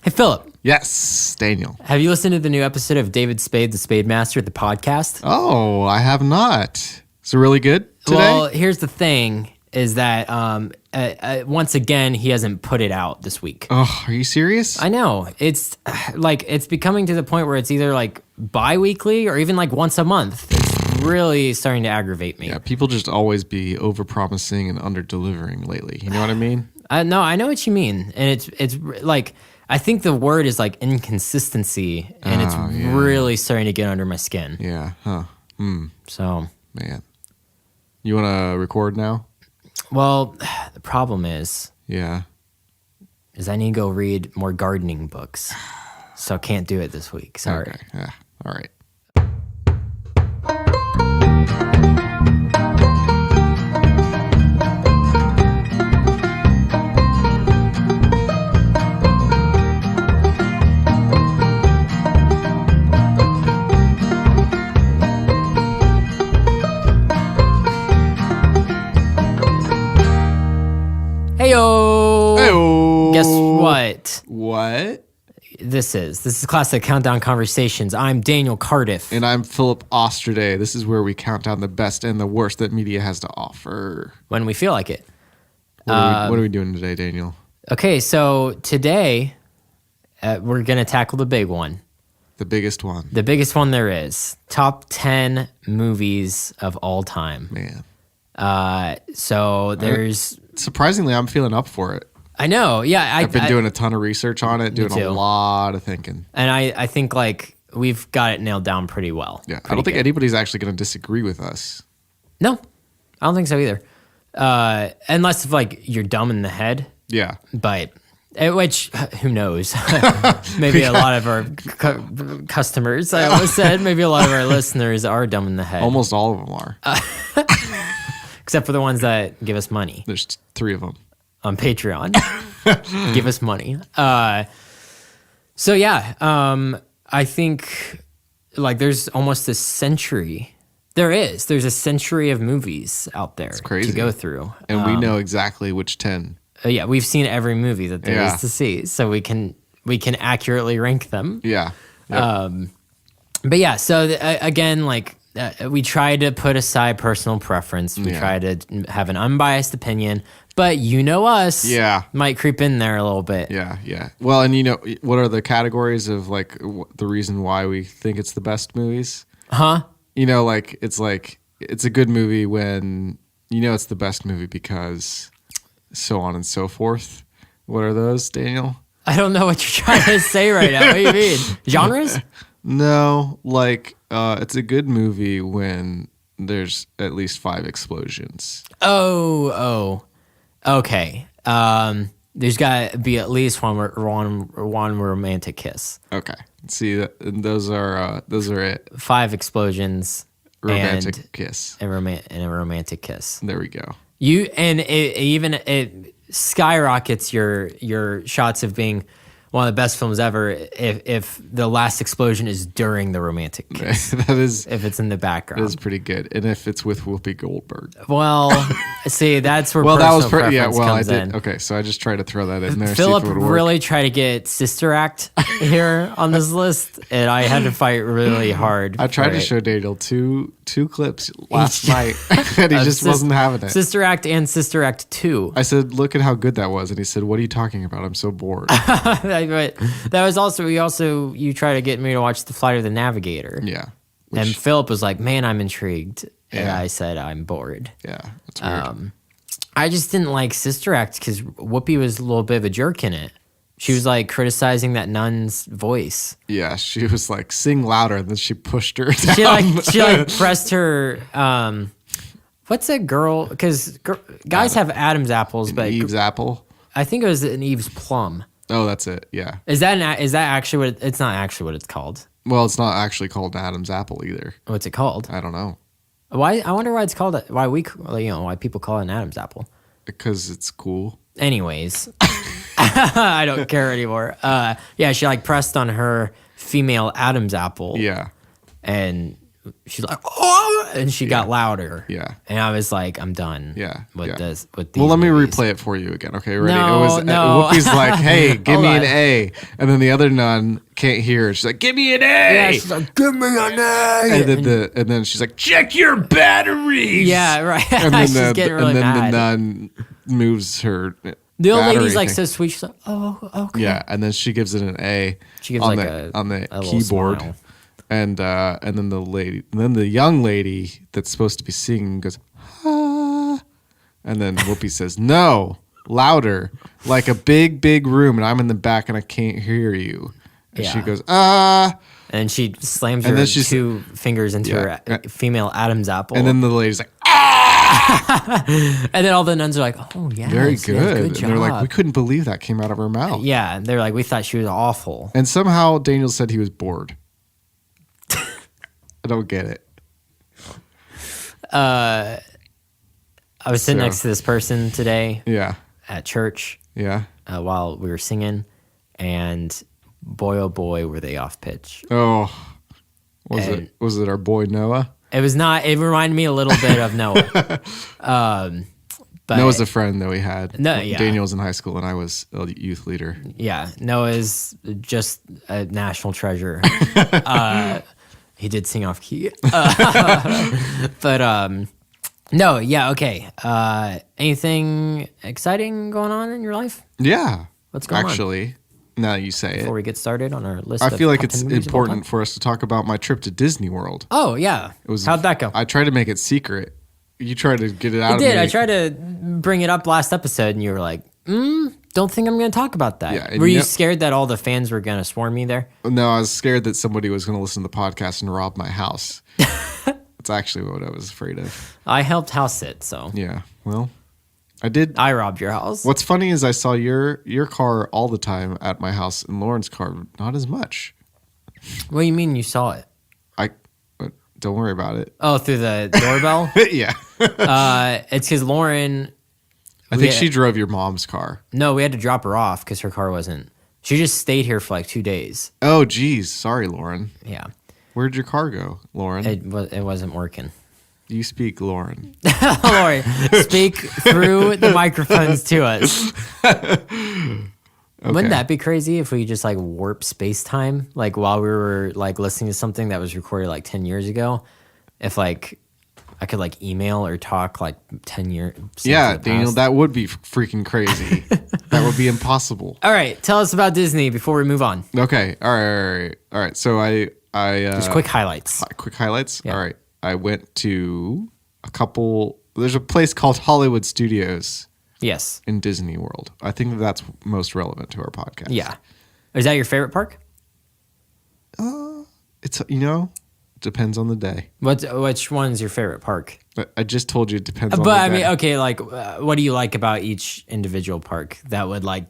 Hey, Philip, Yes, Daniel. have you listened to the new episode of David Spade, the Spade Master, the podcast? Oh, I have not. Is it really good today? Well, here's the thing, is that once again, he hasn't put it out this week. Oh, are you serious? I know. It's like, it's becoming to the point where it's either like bi-weekly or even like once a month. It's really starting to aggravate me. Yeah, people just always be over-promising and under-delivering lately. You know what I mean? No, I know what you mean. And it's like, I think the word is like inconsistency, and it's really starting to get under my skin. Yeah, huh. So, Man. You want to record now? well, the problem is Yeah. I need to go read more gardening books. So I can't do it this week. Sorry. Okay. Yeah. All right. Heyo! Hey-o. Guess what? What? This is Classic Countdown Conversations. I'm Daniel Cardiff. And I'm Philip Osterday. This is where we count down the best and the worst that media has to offer. When we feel like it. What are we doing today, Daniel? Okay, so today we're going to tackle the big one. The biggest one. The biggest one there is. Top 10 movies of all time. Man. So there's... Surprisingly, I'm feeling up for it. I know, yeah. I've been doing a ton of research on it, doing too. a lot of thinking. And I think, like, we've got it nailed down pretty well. Yeah, I don't think anybody's actually going to disagree with us. No, I don't think so either. Unless, like, you're dumb in the head. Yeah. But, which, who knows? Maybe a lot of our customers, I almost said, maybe a lot of our listeners are dumb in the head. Almost all of them are. Except for the ones that give us money There's 3 of them. on Patreon. Give us money. So, yeah, I think, like, there's almost a century. There's a century of movies out there crazy. to go through. And we know exactly which 10. Yeah, we've seen every movie that there Yeah. is to see, so we can accurately rank them. Yeah. Yep. But yeah, so again, like we try to put aside personal preference. We Yeah. try to have an unbiased opinion, but you know us, Yeah. might creep in there a little bit. Yeah, yeah. Well, and you know, what are the categories of like the reason why we think it's the best movies? Huh? You know, like it's a good movie when you know it's the best movie because so on and so forth. What are those, Daniel? I don't know what you're trying to say right now. What do you mean? Genres? No, like it's a good movie when there's at least 5 explosions. Oh. Okay. There's got to be at least one romantic kiss. Okay. See, those are it. 5 explosions. Romantic kiss. And a romantic kiss. There we go. It skyrockets your shots of being one of the best films ever if the last explosion is during the romantic kiss. That is if it's in the background. That is pretty good. And if it's with Whoopi Goldberg. Well, see, that's where well, that was preference comes I did. in. Okay, so I just tried to throw that in there. Philip see if it would work. really tried to get Sister Act here on this list, and I had to fight really hard. I tried to show Daniel two clips last night, and he just wasn't having it. Sister Act and Sister Act 2. I said, "Look at how good that was," and he said, "What are you talking about? I'm so bored." But that was also you try to get me to watch The Flight of the Navigator. Yeah, And Philip was like, "Man, I'm intrigued," and Yeah. I said, "I'm bored." yeah, that's weird. I just didn't like Sister Act because Whoopi was a little bit of a jerk in it. She was like criticizing that nun's voice. Yeah, she was like, "Sing louder," and then she pushed her down. She pressed her. What's a girl? Because guys have Adam's apples, but Eve's apple. I think it was an Eve's plum. Oh, that's it. Yeah. Is that actually what? It's not actually what it's called. Well, it's not actually called Adam's apple either. What's it called? I don't know. Why? I wonder why it's called. Why people call it an Adam's apple. Because it's cool. Anyways, I don't care anymore. Yeah, she like pressed on her female Adam's apple. Yeah. And she's like, oh, and she got louder. Yeah. And I was like, I'm done. Yeah. With yeah. this. With these Well, let me movies. replay it for you again. Okay, ready? No, It was no. Whoopi's like, "Hey, give Hold me on. an A," and then the other nun can't hear it. She's like, "Give me an A." Yeah, she's like, give me an A. and then she's like, "Check your batteries." Yeah, right. And then She's getting really the mad. nun moves her. The old battery lady's like thing. so sweet. She's like, oh, okay. Yeah, and then she gives it an A. She gives on like the a on the a little keyboard, smile. and then the young lady that's supposed to be singing goes, ah, and then Whoopi says, "No, louder, like a big room, and I'm in the back and I can't hear you." And she Yeah. goes, "Ah," And she slams And her then she's- two fingers into Yeah. her female Adam's apple. and then the lady's like, And then all the nuns are like, oh, yes, "Very yes, good," good and job. they're like, "We couldn't believe that came out of her mouth." Yeah, they're like, we thought she was awful. And somehow Daniel said he was bored. I don't get it. I was sitting So- next to this person today Yeah, at church yeah. while we were singing, and boy, oh boy, were they off pitch. Oh, And- was it our boy Noah? It was not. It reminded me a little bit of Noah. But Noah's a friend that we had. No, yeah. Daniel was in high school and I was a youth leader. yeah, Noah's just a national treasure. He did sing off key, but no, yeah, okay. Anything exciting going on in your life Yeah. What's going on? Actually, now that you say before it, we get started on our list? I of feel like top it's 10 movies of all important time? for us to talk about my trip to Disney World. Oh yeah, how'd that go? I tried to make it secret. You tried to get it out I of did. me. I tried to bring it up last episode, and you were like, "Don't think I'm going to talk about that." Yeah, and were you no- scared that all the fans were going to swarm me there? No, I was scared that somebody was going to listen to the podcast and rob my house. That's actually what I was afraid of. I helped house sit, so Yeah. Well, I did. I robbed your house. What's funny is I saw your car all the time at my house and Lauren's car not as much. What do you mean you saw it? Don't worry about it. Oh, through the doorbell? Yeah. It's because Lauren. I think she drove your mom's car. No, we had to drop her off because her car wasn't. She just stayed here for like 2 days. Oh, geez. Sorry, Lauren. Yeah, Where'd your car go, Lauren? it wasn't working. You speak Lauren. Lauren, speak through the microphones to us. Wouldn't that be crazy if we just like warp space time, like while we were like listening to something that was recorded like 10 years ago? If like I could like email or talk like 10 years. Yeah, Daniel, that would be freaking crazy. That would be impossible. All right, tell us about Disney before we move on. Okay. All right. So I Just quick highlights. quick highlights. Yeah. All right. I went to there's a place called Hollywood Studios Yes. in Disney World. I think that's most relevant to our podcast. Yeah. Is that your favorite park? It's, depends on the day. Which one's your favorite park? But I just told you it depends on But the I day. mean, okay, like what do you like about each individual park that would like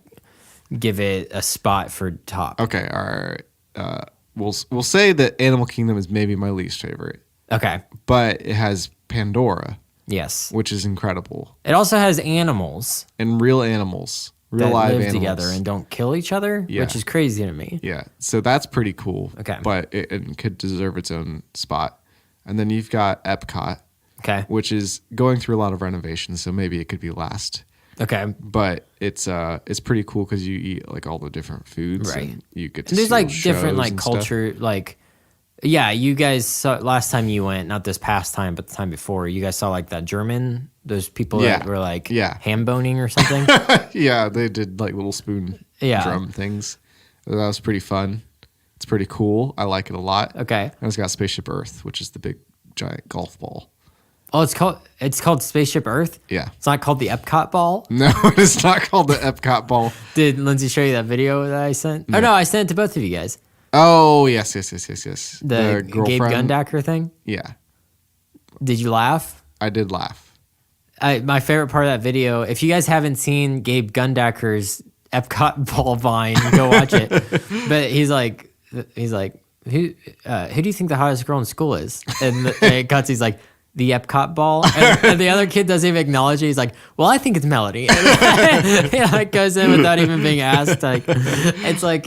give it a spot for top? Okay, all right. We'll say that Animal Kingdom is maybe my least favorite, Okay. but it has Pandora, Yes. which is incredible, It also has animals and real animals, real that live live animals together and don't kill each other, Yeah. which is crazy to me. Yeah, so that's pretty cool. Okay. But it could deserve its own spot. And then you've got Epcot, Okay. which is going through a lot of renovations, so maybe it could be last. Okay. But it's pretty cool because you eat like all the different foods, Right. And you get to And there's see like little different shows like and stuff. culture, like yeah, you guys saw last time you went, not this past time, but the time before, you guys saw like that German, those people that Yeah. were like Yeah. ham boning or something. Yeah, they did like little spoon Yeah. drum things. That was pretty fun. It's pretty cool. I like it a lot. Okay. And it's got Spaceship Earth, which is the big giant golf ball. Oh, it's called Spaceship Earth. Yeah. It's not called the Epcot ball. No, it's not called the Epcot ball. Did Lindsay show you that video that I sent? Oh no, I sent it to both of you guys. Oh, yes. The Gabe Gundacker thing. Yeah, Did you laugh? I did laugh. My favorite part of that video. If you guys haven't seen Gabe Gundacker's Epcot ball vine, go watch it. But he's like, who do you think the hottest girl in school is? And it cuts. He's like, the Epcot ball, and the other kid doesn't even acknowledge it. He's like, well, I think it's Melody. And he like goes in without even being asked. Like, it's like,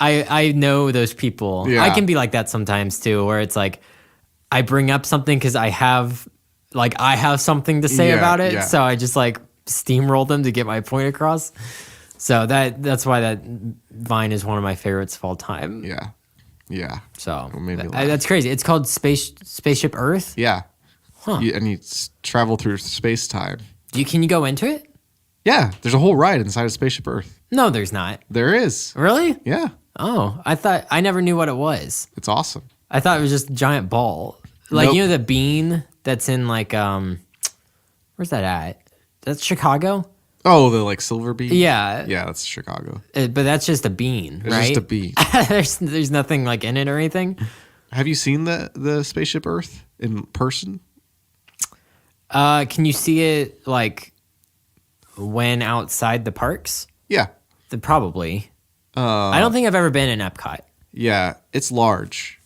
I know those people. Yeah. I can be like that sometimes too, where it's like, I bring up something because I have something to say Yeah, about it. yeah. So I just like steamroll them to get my point across. So that's why that Vine is one of my favorites of all time. Yeah. Yeah. So It made me laugh. that's crazy. It's called Spaceship Earth. Yeah. Huh. And you travel through space time. Can you go into it? Yeah. There's a whole ride inside of Spaceship Earth. No, there's not. There is. Really? Yeah. Oh, I never knew what it was. It's awesome. I thought it was just a giant ball. Like, Nope. you know the bean that's in like where's that at? That's Chicago? Oh, the like silver bean? Yeah. Yeah, that's Chicago. But that's just a bean, It's right? just a bean. there's nothing like in it or anything. Have you seen the Spaceship Earth in person? Can you see it like when outside the parks? Yeah. Probably. I don't think I've ever been in Epcot. Yeah. It's large.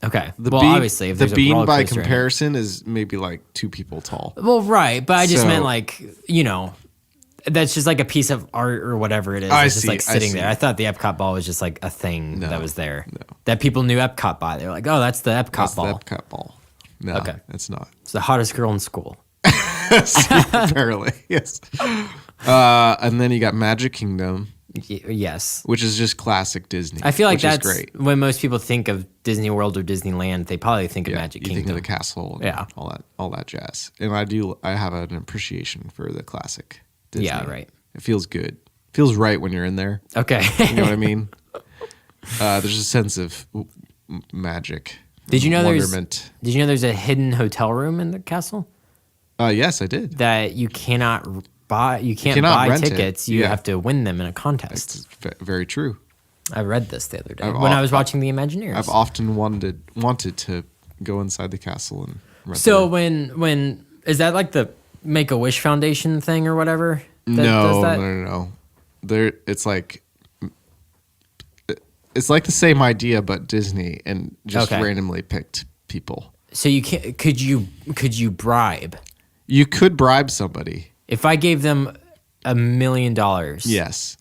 Okay. The well, bean, obviously, if the there's a bean roller by coaster in it. comparison is maybe like 2 people tall. Well, right, but I just So- meant like, that's just like a piece of art or whatever it is. I It's just see, like I sitting see. there. I thought the Epcot ball was just like a thing No, that was there. no. That people knew Epcot by. They're like, oh, that's the Epcot That's ball. the Epcot ball. No, Okay. it's not. It's the hottest girl in school. Apparently, yes. And then you got Magic Kingdom, Yes. which is just classic Disney. I feel like which is that's great. when most people think of Disney World or Disneyland, they probably think of Yeah, Magic you Kingdom. think of the castle, and Yeah. all that jazz. And I have an appreciation for the classic Disney. Yeah, right. It feels good. It feels right when you're in there. Okay. You know what I mean? There's a sense of magic. Did you know wonderment? there's a hidden hotel room in the castle Yes, I did. that you cannot buy? You can't cannot buy rent it. tickets. You Yeah. have to win them in a contest. It's very true. I read this the other day I've when I al- was watching the Imagineers. I've often wanted to go inside the castle and rent So the- when is that like the Make a Wish Foundation thing or whatever? That does no, that? no. There, it's like the same idea, but Disney, and just Okay. randomly picked people. So you can't. Could you bribe You could bribe somebody. if I gave them $1 million? Yes,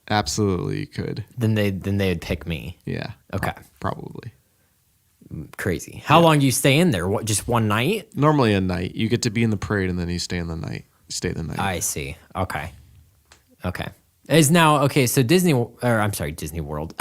absolutely, you could. Then they would pick me. Yeah. Okay. Probably. Crazy. How long do you stay in there? What, just one night? Normally a night. You get to be in the parade, and then you stay the night. I see. Okay. Is now okay. So Disney World,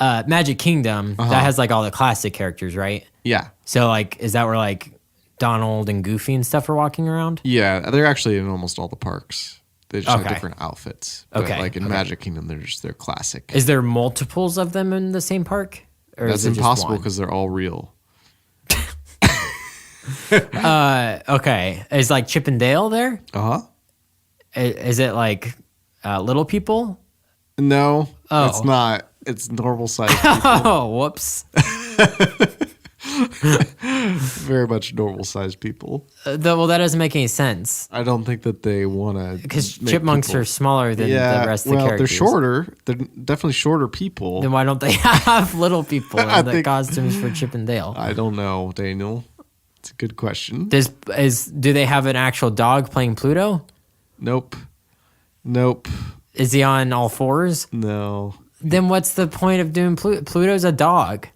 Magic Kingdom that has like all the classic characters, right? Yeah. So like, is that where like Donald and Goofy and stuff are walking around? Yeah, they're actually in almost all the parks. They just have Okay. different outfits. But Okay, like in okay. Magic Kingdom, they're classic. Is there multiples of them in the same park? Or That's is it just impossible one? because they're all real. Okay. Is like Chip and Dale there? Uh huh. Is it like little people? No, Oh. it's not. It's normal sized people. Oh, whoops. Very much normal sized people. Well, that doesn't make any sense I don't think that they want to. because chipmunks are smaller than the rest of the characters. they're shorter. They're definitely shorter people. Then why don't they have little people I in the think- costumes for Chip and Dale? I don't know, Daniel. It's a good question. Do they have an actual dog playing Pluto? Nope. Is he on all fours? No. Then what's the point of doing Pluto's a dog,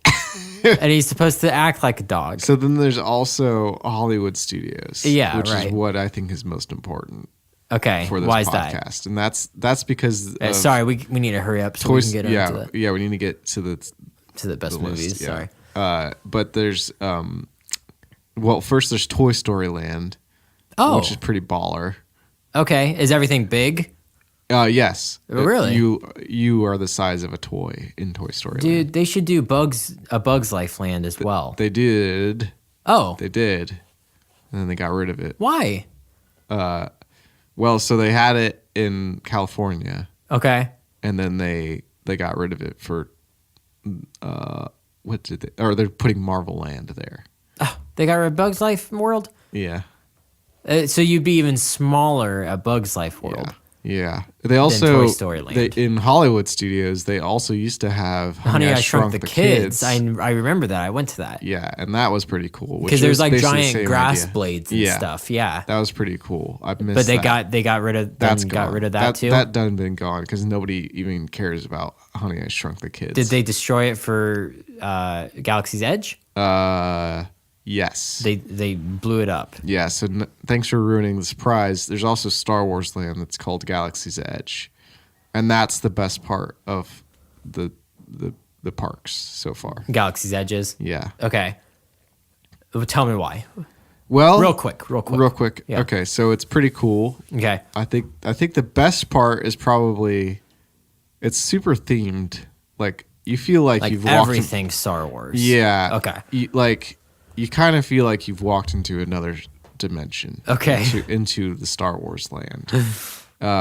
and he's supposed to act like a dog. So then there's also Hollywood Studios. Yeah, which right. is what I think is most important Okay, for this why is that? podcast, and that's because of Sorry, we need to hurry up so we can get into yeah, we need to get to the the best list, movies. yeah. Sorry. But there's first there's Toy Story Land, Oh, which is pretty baller. okay. Is everything big? Yes. Really? You are the size of a toy in Toy Story Land. Dude, they should do a Bug's Life Land as well. They did. Oh, They did. And then they got rid of it. why? Well, so they had it in California, Okay. and then they got rid of it for what did they? Or they're putting Marvel Land there. They got rid of Bug's Life World? Yeah. So you'd be even smaller at Bug's Life World. Yeah. They also Toy Story Land. in Hollywood Studios, they also used to have Honey, I Shrunk the Kids. I remember that. I went to that. Yeah, and that was pretty cool. Because there's like basically the giant same grass idea. blades and stuff. Yeah. That was pretty cool. I missed But they that. got rid of That's got gone. rid of that too. That done been gone because nobody even cares about Honey, I Shrunk the Kids. Did they destroy it for Galaxy's Edge? Yes. They blew it up. Yeah, so thanks for ruining the surprise. There's also Star Wars Land that's called Galaxy's Edge. And that's the best part of the parks so far. Galaxy's Edges. Yeah. Okay. Tell me why. Well, Real quick. Yeah. Okay, so it's pretty cool. Okay. I think the best part is probably it's super themed. Like you feel like you've walked everything Star Wars. Yeah. Okay. You kind of feel like you've walked into another dimension. Okay. Into the Star Wars land,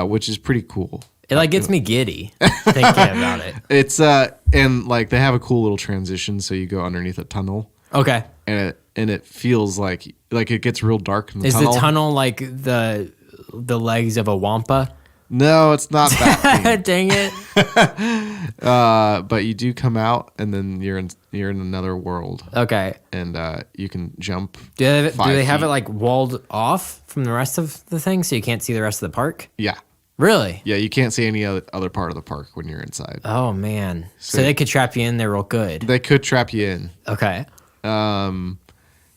which is pretty cool. It gets me giddy thinking about it. It's and like they have a cool little transition, so you go underneath a tunnel. Okay. And it feels like it gets real dark in the Is tunnel. the tunnel like the legs of a wampa? No, it's not that. Dang it. But you do come out, and then you're in another world. Okay. And you can jump. Do they have feet. it like walled off from the rest of the thing so you can't see the rest of the park? Yeah. Really? Yeah, you can't see any other part of the park when you're inside. Oh man. So they could trap you in there real good. They could trap you in. Okay.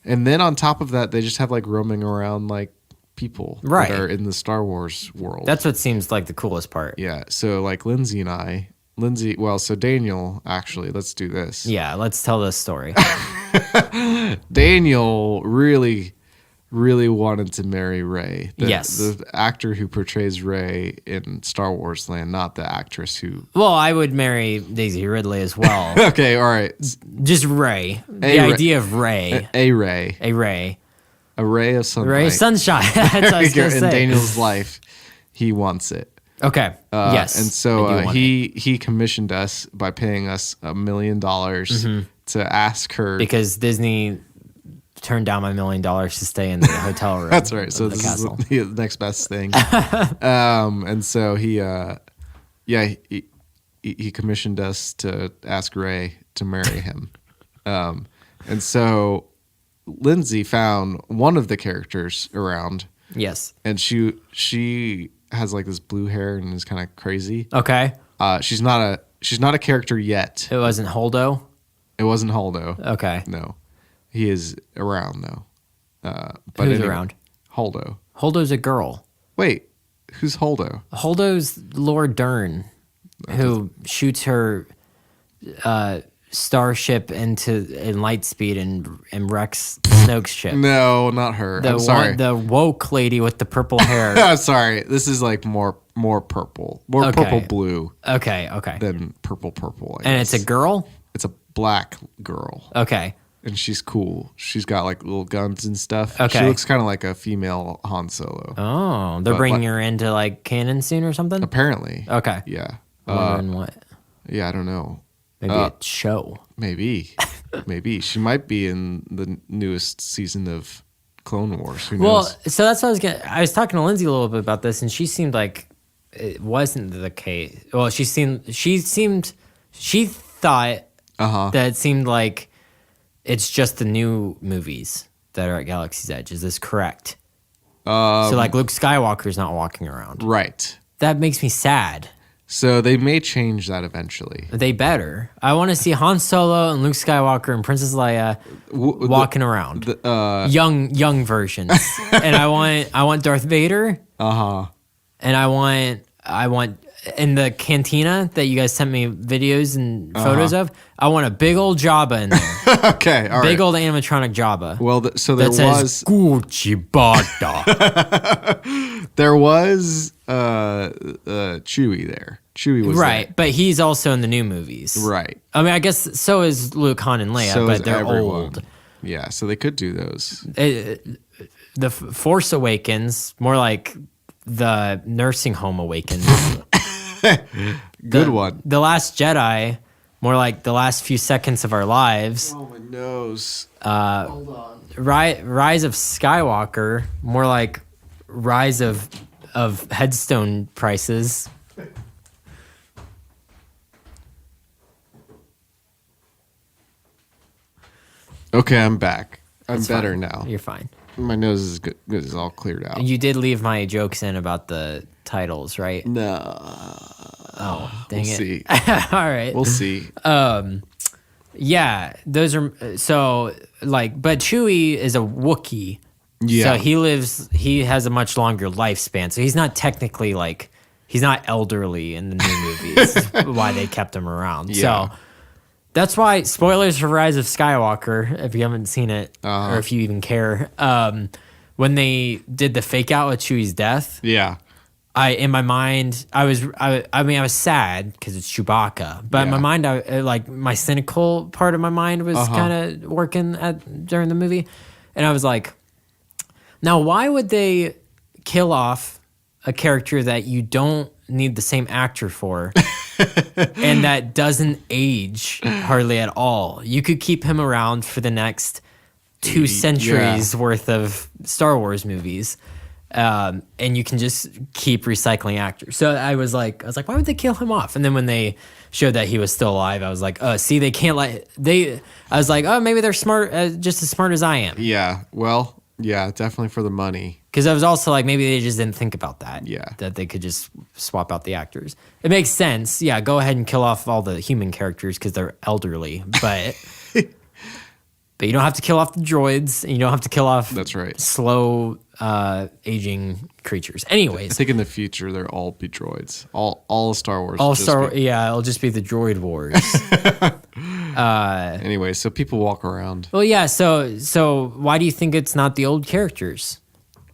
And then on top of that, they just have like roaming around like people Right. that are in the Star Wars world. That's what seems like the coolest part. Yeah. So like so Daniel, actually, let's do this. Yeah, let's tell this story. Daniel really, really wanted to marry Rey. Yes. The actor who portrays Rey in Star Wars Land, not the actress who. Well, I would marry Daisy Ridley as well. Okay, all right. Just Rey. The idea of Rey. A Rey. A Rey. A ray of sunlight. Ray of sunshine. That's what I was going to in say. Daniel's life, he wants it. Okay. Yes. And so I do want it. he commissioned us by paying us $1 million to ask her. Because Disney turned down my $1 million to stay in the hotel room. That's right. So of the this castle. is the next best thing. And so he commissioned us to ask Rey to marry him. And so Lindsay found one of the characters around, Yes. and she has like this blue hair and is kind of crazy. Okay. She's not a character yet. It wasn't Holdo. It wasn't Holdo. Okay. No, he is around though. But Who's anyway, around? Holdo. Holdo's a girl. Wait, who's Holdo? Holdo's Laura Dern, who shoots her starship in light speed and wrecks Snoke's ship. No, not her. The I'm sorry. the woke lady with the purple hair. I'm sorry. This is like more purple, more Okay. purple blue Okay. than purple. I And it's guess. a girl? It's a black girl, Okay. and she's cool. She's got like little guns and stuff. She Okay. looks kind of like a female Han Solo. Oh, they're But, bringing like- her into like canon soon or something? Apparently. Okay. Yeah. Wondering what? Yeah. I don't know. Maybe a show. Maybe. Maybe she might be in the newest season of Clone Wars. Who Well, knows? so that's what I was talking to Lindsay a little bit about this, and she seemed like it wasn't the case. Well, she thought that it seemed like it's just the new movies that are at Galaxy's Edge. Is this correct? So like Luke Skywalker's not walking around. Right. That makes me sad. So they may change that eventually. They better. I want to see Han Solo and Luke Skywalker and Princess Leia walking around. Young versions. And I want Darth Vader. And I want in the cantina that you guys sent me videos and photos of, I want a big old Jabba in there. Okay, all right. Big old animatronic Jabba. Well, so there that says Gucci Bada. there was Chewie there. Chewie was Right, but he's also in the new movies. there. Right. I mean, I guess so is Luke, Han, and Leia, So is but they're everyone. old. Yeah, so they could do those. The Force Awakens, more like the nursing home awakens. Good one. The Last Jedi, more like the last few seconds of our lives. Oh, my nose. Rise of Skywalker, more like rise of headstone prices. Okay, I'm back. I'm It's better fine. now. You're fine. My nose is good. It's all cleared out. You did leave my jokes in about the titles, right? No. Oh, dang We'll it. see. All right. We'll see. Yeah, those are so like, but Chewie is a Wookiee. Yeah. So he has a much longer lifespan. So he's not technically like, he's not elderly in the new movies, why they kept him around. Yeah. So that's why, spoilers for Rise of Skywalker, if you haven't seen it, or if you even care, when they did the fake out with Chewie's death, Yeah. in my mind, I was sad because it's Chewbacca, but in my Yeah. mind, like my cynical part of my mind was kind of working during the movie, and I was like, now why would they kill off a character that you don't need the same actor for, and that doesn't age hardly at all? You could keep him around for the next 2 centuries worth of Star Wars movies. And you can just keep recycling actors. So I was like, why would they kill him off? And then when they showed that he was still alive, I was like, see, they can't I was like, oh, maybe they're smart, just as smart as I am. Yeah. Well, yeah, definitely for the money. Because I was also like, maybe they just didn't think about that. Yeah. That they could just swap out the actors. It makes sense. Yeah, go ahead and kill off all the human characters because they're elderly. But but you don't have to kill off the droids. And you don't have to kill off That's right. slow aging creatures. I Anyways. think in the future they'll all be droids. All Star Wars. All will just Star, be- yeah, it'll just be the Droid Wars. Anyway, so people walk around. Well, yeah. So why do you think it's not the old characters?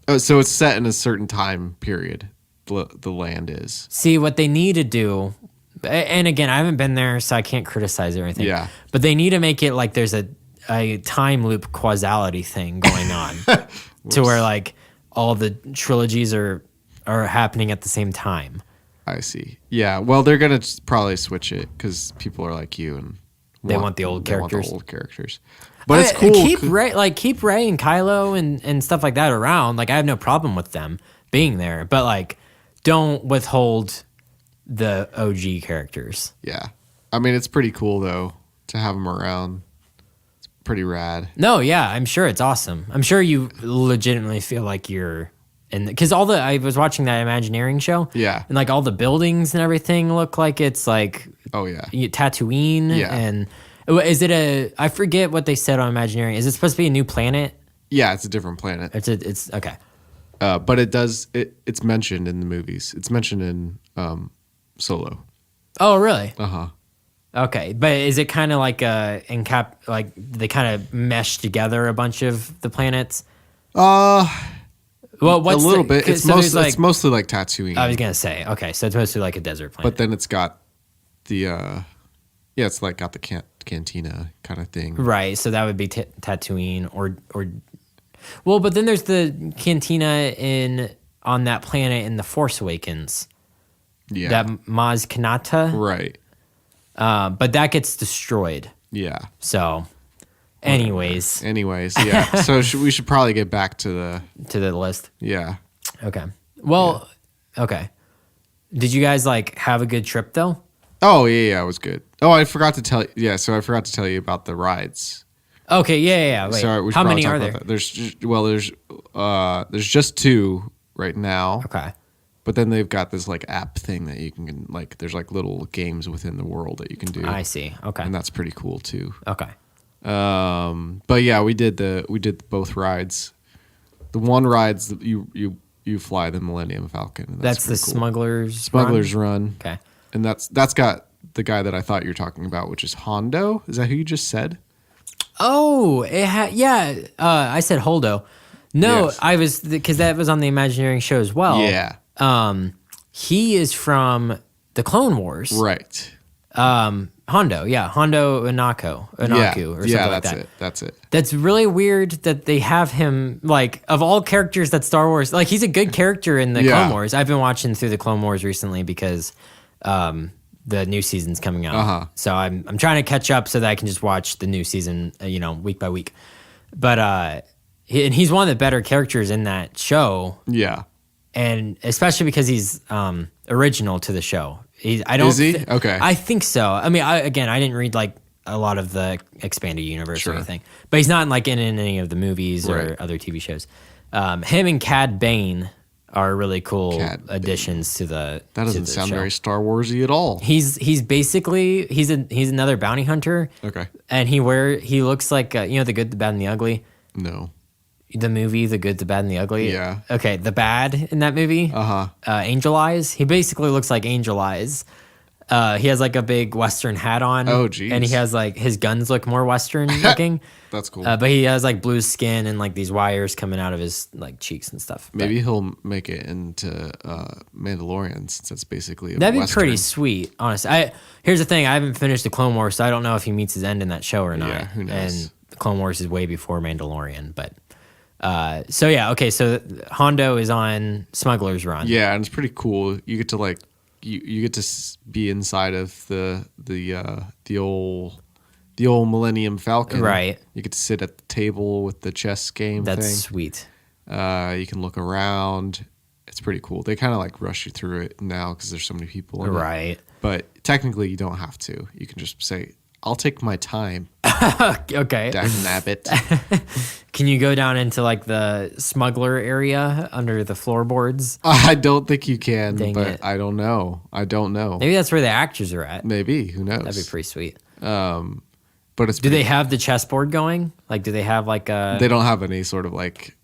Oh, so it's set in a certain time period. The land is. See what they need to do, and again, I haven't been there, so I can't criticize or anything. Yeah. But they need to make it like there's a time loop causality thing going on, to where like all the trilogies are happening at the same time. I see. Yeah. Well, they're gonna probably switch it because people are like you and They want the old characters. But it's cool. Keep Rey and Kylo and stuff like that around. Like I have no problem with them being there, but like don't withhold the OG characters. Yeah. I mean, it's pretty cool though to have them around. It's pretty rad. No, yeah, I'm sure it's awesome. I'm sure you legitimately feel like you're in, because I was watching that Imagineering show. Yeah. And like all the buildings and everything look like it's like Oh yeah. Tatooine. Yeah. And is it I forget what they said on Imagineering. Is it supposed to be a new planet? Yeah, it's a different planet. It's okay. But it's mentioned in the movies. It's mentioned in Solo. Oh, really? Uh-huh. Okay, but is it kind of like like they kind of mesh together a bunch of the planets? Well, what's a little bit. It's there's mostly like Tatooine. I was gonna say, okay, so it's mostly like a desert planet. But then it's got the it's like got the cantina kind of thing. Right, so that would be Tatooine or well, but then there's the cantina on that planet in The Force Awakens. Yeah. That Maz Kanata. Right. But that gets destroyed. Yeah. So, anyways, yeah. So we should probably get back to the list. yeah. Okay. Well, okay. Did you guys like have a good trip though? Oh yeah, it was good. Oh, I forgot to tell you. Yeah, so I forgot to tell you about the rides. Okay, yeah. Wait, So we should how probably many talk are about there? that. There's just 2 right now. Okay. But then they've got this like app thing that you can like. There's like little games within the world that you can do. I see. Okay. And that's pretty cool too. Okay. But yeah, we did both rides. The one ride's you fly the Millennium Falcon. And That's the pretty cool. Smuggler's Run? Run. Okay. And that's got the guy that I thought you were talking about, which is Hondo. Is that who you just said? Oh, I said Holdo. No, Yes. I was because that was on the Imagineering show as well. Yeah. He is from the Clone Wars. Right. Hondo Onaku or something yeah, like that's that. it. That's it. That's really weird that they have him, like, of all characters that Star Wars, like, he's a good character in the Yeah. Clone Wars. I've been watching through the Clone Wars recently because the new season's coming out. Uh-huh. So I'm trying to catch up so that I can just watch the new season, week by week. But he's one of the better characters in that show, Yeah. and especially because he's original to the show. Is he? Okay. I think so. I mean, I didn't read like a lot of the expanded universe Sure. or anything, but he's not like in any of the movies Right. or other TV shows. Him and Cad Bane are really cool Cad additions to the. That to doesn't the sound show. very Star Warsy at all. He's basically he's another bounty hunter, Okay. and he looks like you know, The Good, the Bad, and the Ugly. No. The movie The Good, the Bad, and the Ugly. Yeah. Okay, the bad in that movie. Uh-huh. Angel Eyes. He basically looks like Angel Eyes. He has like a big Western hat on. Oh, geez. And he has like his guns look more Western looking. That's cool. But he has like blue skin and like these wires coming out of his like cheeks and stuff. But Maybe he'll make it into Mandalorian since that's basically a that'd be Western. pretty sweet, honestly. Here's the thing: I haven't finished the Clone Wars, so I don't know if he meets his end in that show or not. Yeah, who knows? And the Clone Wars is way before Mandalorian, but so yeah, okay. So Hondo is on Smuggler's Run. Yeah, and it's pretty cool. You get to like you get to be inside of the old Millennium Falcon. Right. You get to sit at the table with the chess game That's thing. sweet. You can look around. It's pretty cool. They kind of like rush you through it now because there's so many people in it. Right. But technically, you don't have to. You can just say, "I'll take my time, Okay. Dag Nabbit." Can you go down into like the smuggler area under the floorboards? I don't think you can, Dang but it. I don't know. Maybe that's where the actors are at. Maybe. Who knows? That'd be pretty sweet. But it's Do they have the chessboard going? Like, do they have like They don't have any sort of like.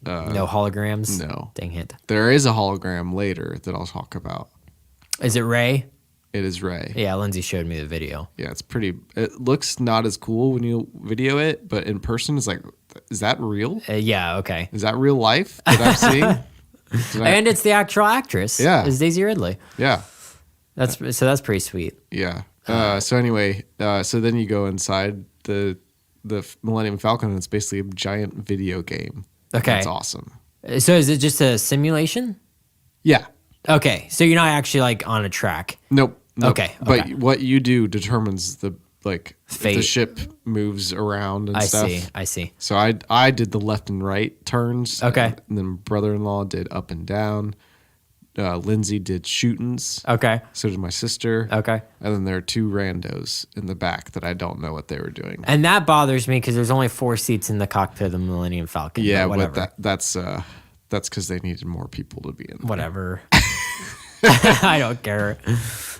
no holograms? No. Dang it. There is a hologram later that I'll talk about. Is it Ray? It is Ray. Yeah, Lindsay showed me the video. Yeah, it's pretty. It looks not as cool when you video it, but in person, it's like, is that real? Yeah, okay. Is that real life that I'm seeing? Did I- And it's the actual actress. Yeah. It's Daisy Ridley. yeah, That's pretty sweet. yeah. So anyway, so then you go inside the Millennium Falcon, and it's basically a giant video game. Okay. That's awesome. So is it just a simulation? Yeah. Okay, so you're not actually like on a track. Nope. Okay, But okay. what you do determines the like if the Fate. ship moves around and I stuff. see. I see. So I did the left and right turns. Okay. And then brother-in-law did up and down. Lindsay did shootings. Okay. So did my sister. Okay. And then there are two randos in the back that I don't know what they were doing. And that bothers me because there's only 4 seats in the cockpit of the Millennium Falcon. Yeah, whatever. but that's because they needed more people to be in there. Whatever. I don't care.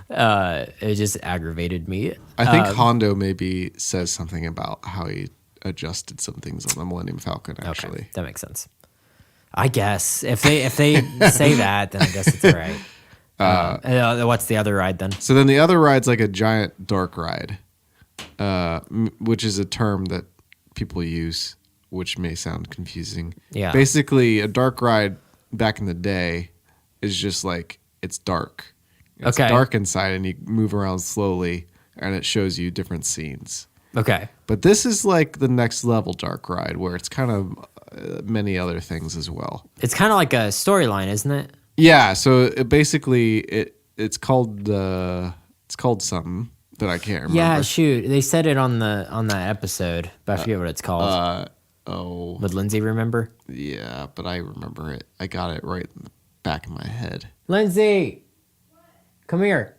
It just aggravated me. I think Hondo maybe says something about how he adjusted some things on the Millennium Falcon, actually. Okay, that makes sense. I guess if they say that, then I guess it's all right. What's the other ride then? So then the other ride's like a giant dark ride, which is a term that people use, which may sound confusing. Yeah. Basically, a dark ride back in the day is just like it's dark. It's Okay. dark inside, and you move around slowly, and it shows you different scenes. Okay. But this is like the next level dark ride, where it's kind of many other things as well. It's kind of like a storyline, isn't it? Yeah, so it's called something that I can't remember. Yeah, shoot. They said it on that episode, but I forget what it's called. Would Lindsay remember? Yeah, but I remember it. I got it right in the back of my head. Lindsay, come here.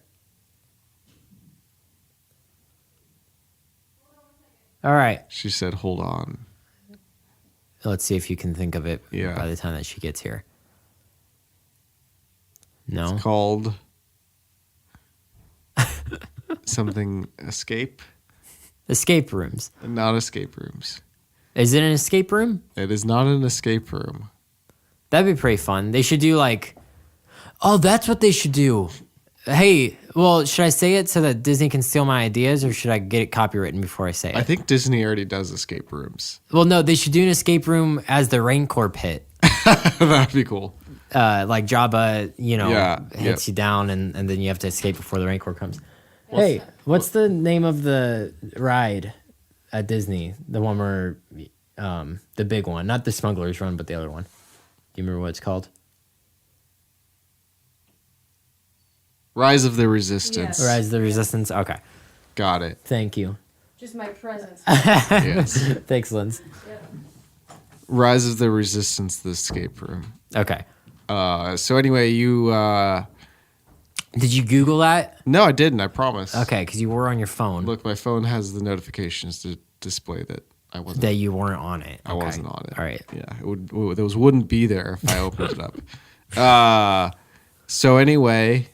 All right. She said, "Hold on." Let's see if you can think of it Yeah. by the time that she gets here. No. It's called something escape, Escape rooms. not escape rooms. Is it an escape room? It is not an escape room. That'd be pretty fun. They should do like, oh, that's what they should do. Hey, well, should I say it so that Disney can steal my ideas, or should I get it copywritten before I say it? I think Disney already does escape rooms. Well, no, they should do an escape room as the Raincore pit. That'd be cool. Like Jabba, Yeah, hits yep. you down, and then you have to escape before the Rancor comes. Hey, what's the name of the ride at Disney? The one where, the big one, not the Smuggler's Run, but the other one. Do you remember what it's called? Rise of the Resistance. Yes. Rise of the Resistance. Okay, Got it. thank you. Just my presence. Yes. Thanks, Linz. Rise of the Resistance, the escape room. Okay, So anyway, you. did you Google that? No, I didn't. I promise. Okay, because you were on your phone. Look, my phone has the notifications to display that I wasn't. That you weren't on it. I Okay. wasn't on it. All right. Yeah, those wouldn't be there if I opened it up. So anyway,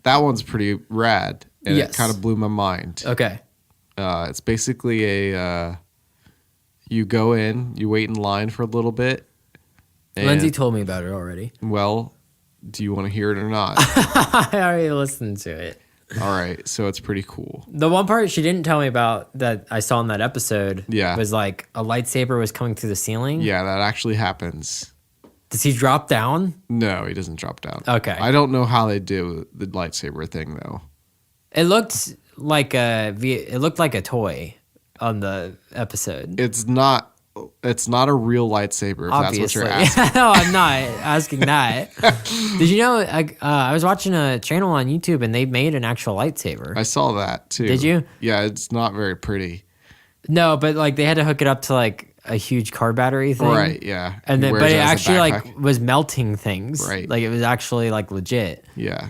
that one's pretty rad, and Yes. it kind of blew my mind. Okay. It's basically you go in, you wait in line for a little bit. And, Lindsay told me about it already. well, do you want to hear it or not? I already listened to it. All right, so it's pretty cool. The one part she didn't tell me about that I saw in that episode Yeah. was like a lightsaber was coming through the ceiling. Yeah, that actually happens. Does he drop down? No, he doesn't drop down. Okay. I don't know how they do the lightsaber thing though. It looked like a toy on the episode. It's not a real lightsaber. If Obviously. that's what you're asking. No, I'm not asking that. Did you know I was watching a channel on YouTube and they made an actual lightsaber? I saw that too. Did you? Yeah, it's not very pretty. No, but like they had to hook it up to like a huge car battery thing. Right, yeah. And He then wears but it as a actually backpack. like was melting things. Right. Like it was actually like legit. Yeah.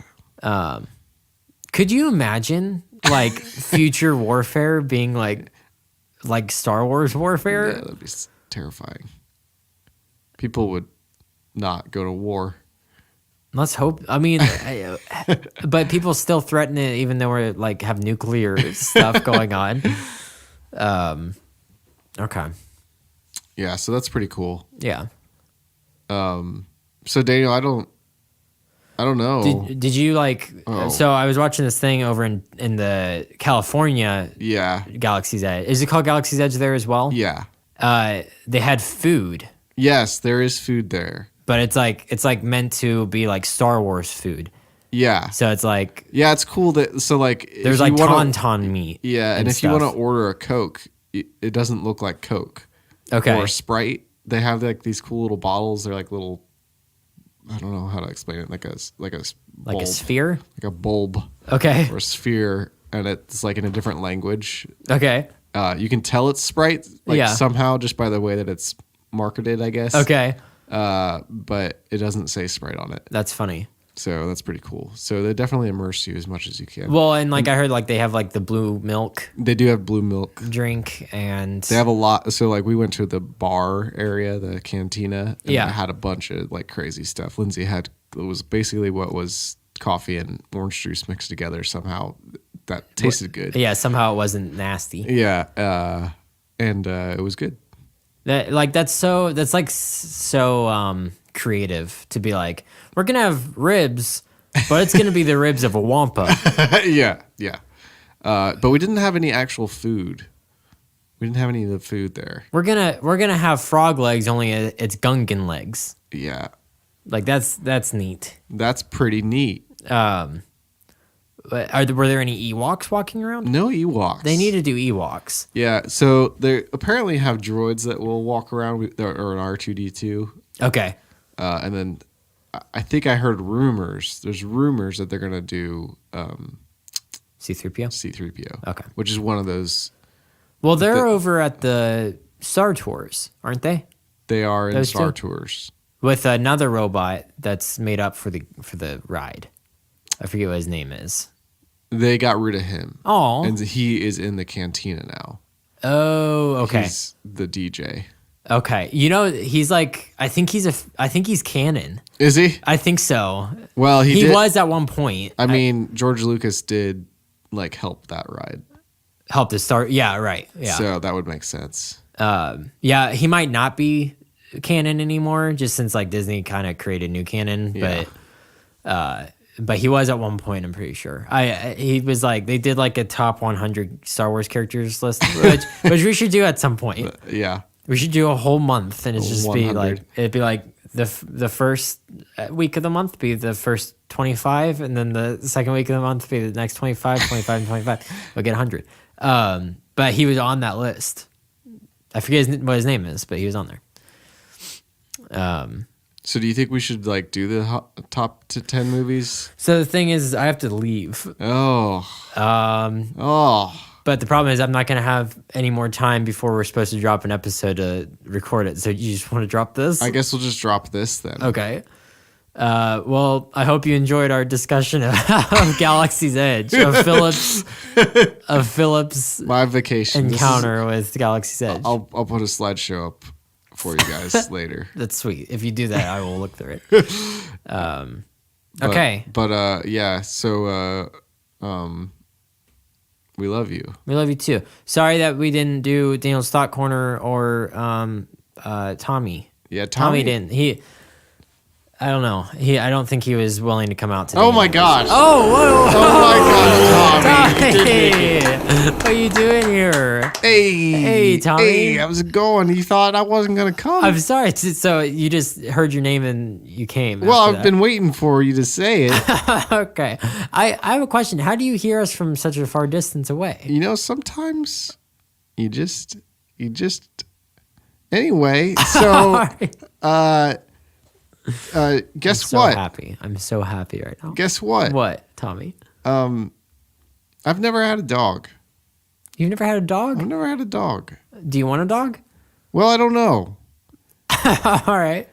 Could you imagine like future warfare being like Star Wars warfare? Yeah, that'd be terrifying. People would not go to war. Let's hope. I mean, but people still threaten it, even though we're like have nuclear stuff going on. Okay. Yeah, so that's pretty cool. Yeah. So Daniel, I don't know. Did you like? Oh. So I was watching this thing over in the California Yeah. Galaxy's Edge. Is it called Galaxy's Edge there as well? Yeah. They had food, Yes, there is food there. but it's like meant to be like Star Wars food. Yeah. So it's like Yeah, it's cool that so like if there's you like wanna- tauntaun meat. Yeah, and if you stuff. want to order a Coke, it doesn't look like Coke. Okay. Or a Sprite. They have like these cool little bottles. They're like little. I don't know how to explain it. Like a Like bulb. a sphere. Like a bulb Okay. or a sphere, and it's like in a different language. Okay. You can tell it's Sprite, like Yeah. somehow just by the way that it's marketed, I guess. Okay. But it doesn't say Sprite on it, That's funny. so that's pretty cool. So they definitely immerse you as much as you can. Well, and like I heard like they have like the blue milk They do have blue milk. drink and They have a lot. So like we went to the bar area, the cantina. And Yeah. it had a bunch of like crazy stuff. Lindsay had it was basically what was coffee and orange juice mixed together somehow. That tasted good. yeah, somehow it wasn't nasty. Yeah, and it was good. That's so creative to be like, we're gonna have ribs, but it's gonna be the ribs of a wampa. yeah. But we didn't have any actual food. We didn't have any of the food there. We're gonna have frog legs, only it's Gungan legs. Yeah, Like that's neat. that's pretty neat. Were there any Ewoks walking around? No Ewoks. They need to do Ewoks. Yeah, so they apparently have droids that will walk around or an R2D2. Okay. And then I think I heard rumors. There's rumors that they're going to do C-3PO? C-3PO. Okay. Which is one of those. Well, they're over at the Star Tours, aren't they? They are in Those Star two? Tours. With another robot that's made up for the ride. I forget what his name is. They got rid of him. Oh. And he is in the cantina now. Oh, okay. He's the DJ. Okay. You know, he's like I think he's canon. Is he? I think so. Well, He did. was at one point. I mean, George Lucas did like help that ride. Helped to start. Yeah, right. Yeah. So that would make sense. Yeah, he might not be canon anymore, just since like Disney kind of created new canon. Yeah. But he was at one point. I'm pretty sure. He was like they did like a top 100 Star Wars characters list, which we should do at some point. Yeah. We should do a whole month, and it's just be 100. like it'd be like the first week of the month be the first 25, and then the second week of the month be the next 25, 25, and 25. We'll get 100. But he was on that list. I forget what his name is, but he was on there. So do you think we should like do the top to 10 movies? So the thing is, I have to leave. Oh. But the problem is, I'm not going to have any more time before we're supposed to drop an episode to record it. So you just want to drop this? I guess we'll just drop this then. Okay. Well, I hope you enjoyed our discussion of Galaxy's Edge, of Philip's My vacation. This is- encounter with Galaxy's Edge. I'll put a slideshow up for you guys later. That's sweet. If you do that, I will look through it. Okay. But yeah, so we love you. We love you too. Sorry that we didn't do Daniel's Thought Corner or Tommy. Yeah, Tommy didn't. I don't know. I don't think he was willing to come out today. Oh my gosh. Oh, whoa. Oh my gosh, Tommy. You did make it. What are you doing here? Hey, Tommy. Hey, how's it going? You thought I wasn't gonna come? I'm sorry. So you just heard your name and you came. Well, after I've been waiting for you to say it. that. Okay. I have a question. How do you hear us from such a far distance away? You know, sometimes you just. Anyway, so guess I'm what? Happy. I'm so happy right now. Guess what? What, Tommy? I've never had a dog. You've never had a dog? I've never had a dog. Do you want a dog? Well, I don't know. All right.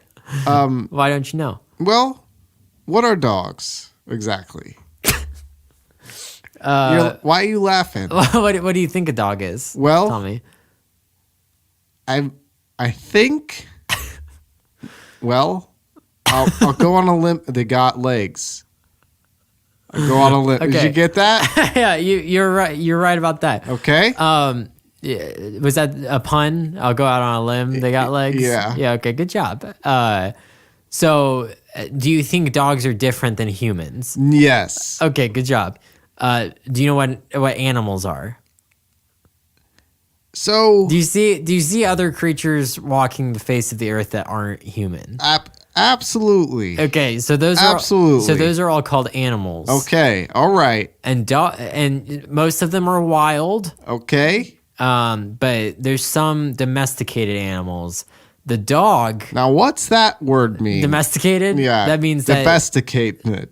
Why don't you know? Well, what are dogs exactly? Why are you laughing? What do you think a dog is? Well, Tommy. I think. Well, I'll go on a limb. They got legs. I'll go on a limb. Okay. Did you get that? Yeah, you're right. You're right about that. Okay. Yeah, was that a pun? I'll go out on a limb. They got legs. Yeah. Yeah. Okay. Good job. So, do you think dogs are different than humans? Yes. Okay. Good job. Do you know what animals are? So Do you see other creatures walking the face of the earth that aren't human? absolutely. Okay, so those are all called animals. Okay. All right. And most of them are wild. Okay. But there's some domesticated animals. The dog, Now, what's that word mean? domesticated. Yeah. that means that domesticate it.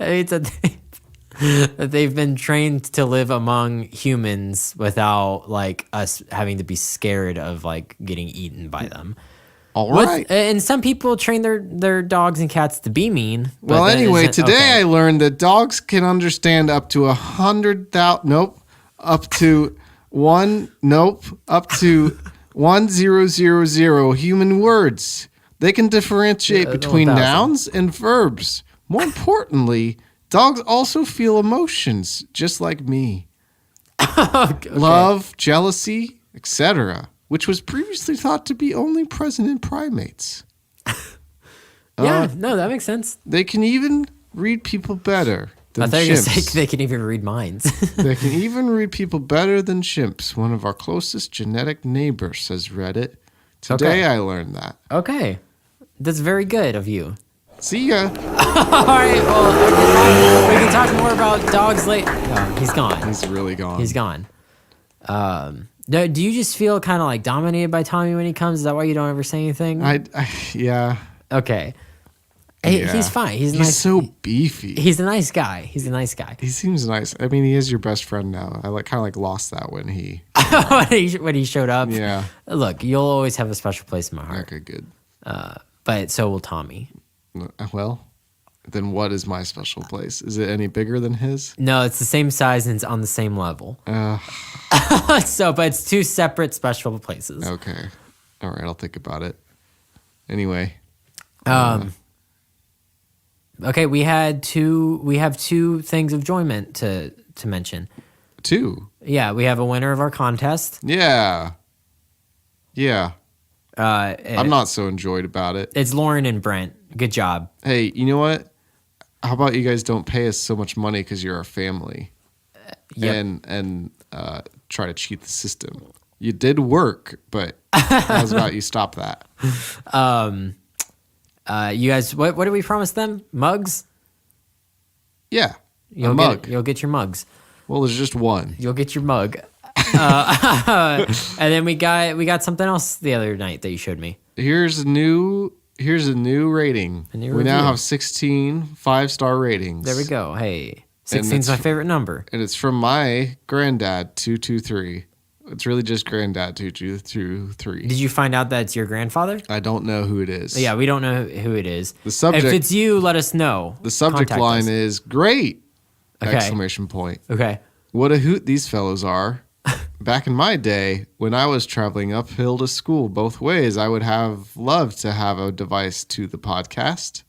it's that they've been trained to live among humans without like us having to be scared of like getting eaten by them. All right. And some people train their dogs and cats to be mean. but Well, then anyway, isn't- today okay. I learned that dogs can understand up to 100,000. Nope. Up to 1000 human words. They can differentiate between 1,000. nouns and verbs. More importantly, dogs also feel emotions, just like me. Okay. Love, jealousy, etc., which was previously thought to be only present in primates. Yeah, no, that makes sense. They can even read people better than I thought you were chimps. gonna say they can even read minds. They can even read people better than chimps. One of our closest genetic neighbors, says Reddit. Today Okay. I learned that. Okay, that's very good of you. See ya. All right, well, we can talk more about dogs later. No, he's gone. He's really gone. He's gone. Do you just feel kind of like dominated by Tommy when he comes? Is that why you don't ever say anything? Yeah. Okay. Hey, Yeah. he's fine. He's He's nice. so beefy. He's a nice guy. He's a nice guy. He seems nice. I mean, he is your best friend now. I kind of lost that when he. when he showed up. Yeah. Look, you'll always have a special place in my heart. Okay, good. But so will Tommy. Well, then what is my special place? Is it any bigger than his? No, it's the same size and it's on the same level. But it's two separate special places. Okay. All right, I'll think about it. Anyway. Okay, we have two things of enjoyment to mention. 2. Yeah, we have a winner of our contest. Yeah. Yeah. I'm not so enjoyed about it. It's Lauren and Brent. Good job. Hey, you know what? How about you guys don't pay us so much money because you're our family, Yep. and try to cheat the system. You did work, but how's about you stop that? You guys, what did we promise them? Mugs? Yeah, You'll a mug. You'll get your mugs. Well, there's just one. You'll get your mug. And then we got something else the other night that you showed me. Here's a new rating. A new we now review. have 16 5-star ratings. There we go. Hey, And 16 is my it's- favorite number. And it's from my granddad 223. It's really just granddad 223. Did you find out that it's your grandfather? I don't know who it is. Yeah, we don't know who it is. The subject- If it's you, let us know. The subject Contact line us. is great! Okay. Exclamation point. Okay. What a hoot these fellows are. back in my day, when I was traveling uphill to school both ways, I would have loved to have a device to the podcast.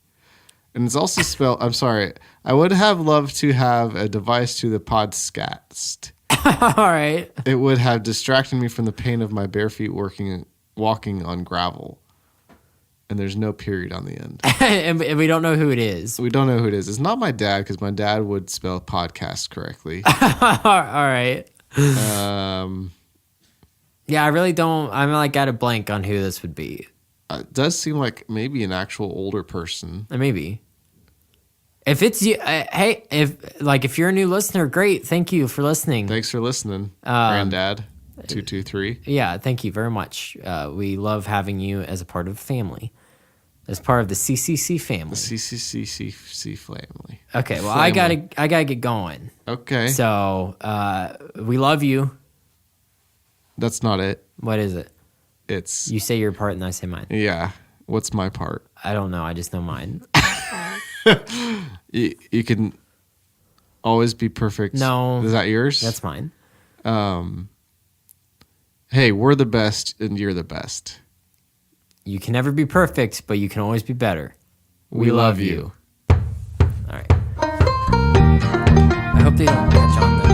And it's also spelled, I'm sorry, I would have loved to have a device to the podcast. All right. It would have distracted me from the pain of my bare feet walking on gravel. And there's no period on the end. And we don't know who it is. We don't know who it is. It's not my dad because my dad would spell podcast correctly. All right. Yeah, I really don't. I'm like at a blank on who this would be. It does seem like maybe an actual older person. Maybe. If it's you, hey, if you're a new listener, great. Thank you for listening. Thanks for listening, Granddad 223. Yeah, thank you very much. We love having you as a part of the family, as part of the CCC family. The CCCC family. Okay, well, Family. I gotta get going. Okay. So, we love you. That's not it. What is it? It's, You say your part and I say mine. yeah. What's my part? I don't know. I just know mine. You can always be perfect. No. Is that yours? That's mine. Hey, we're the best and you're the best. You can never be perfect, but you can always be better. We love you. All right. I hope they don't catch on.